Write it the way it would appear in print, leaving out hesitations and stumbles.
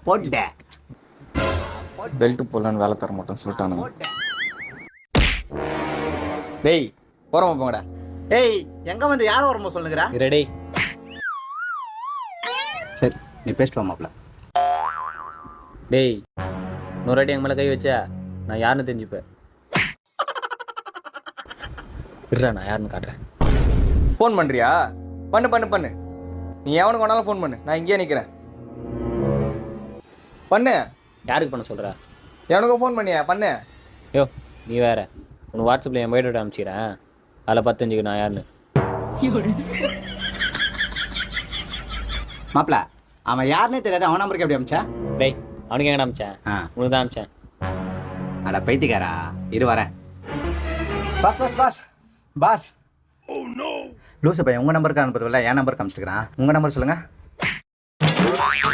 போட்டேன். பெல்ட் போடலான்னு வேலை தர மாட்டேன்னு சொல்லிட்டானுங்க. டேய் போகிறோமா போங்கடா. ஏய் எங்க வந்து யார் வருமோ சொல்லுங்கடா. ரெடி. சரி நீ பேசிட்டு வா மாப்ள. டேய் இன்னொரு வாட்டி எங்கள் மேலே கை வச்சா நான் யாருன்னு தெரிஞ்சுப்பேன். இருடா நான் யாருன்னு காட்டுறேன். ஃபோன் பண்ணுறியா? பண்ணு பண்ணு பண்ணு. நீ எவனுக்கு வேணாலும் ஃபோன் பண்ணு, நான் இங்கேயே நிற்கிறேன். பண்ணு. யாருக்கு பண்ண சொல்கிற? எவனுக்கும் ஃபோன் பண்ணியா? பண்ணு. யோ நீ வேற, உனக்கு வாட்ஸ்அப்பில் என் பயோடேட்டா அனுப்பிச்சிக்கிறேன், அதில் பத்தஞ்சுக்கு நான் யாருன்னு. மாப்ள அவன் யாருன்னே தெரியாது, அவன் நம்பருக்கு எப்படி அமிச்சா? டேய் அவனுக்கு எங்கடா அமிச்சேன்? உனக்கு தான் அமிச்சேன். அட பைத்தியக்காரா, இரு வரேன். Boss boss boss boss. லூசு பையன் உங்கள் நம்பருக்கு அனுப்புறதில்ல, என் நம்பருக்கு அனுப்பிச்சிட்டுக்கிறான். உங்கள் நம்பர் சொல்லுங்கள்.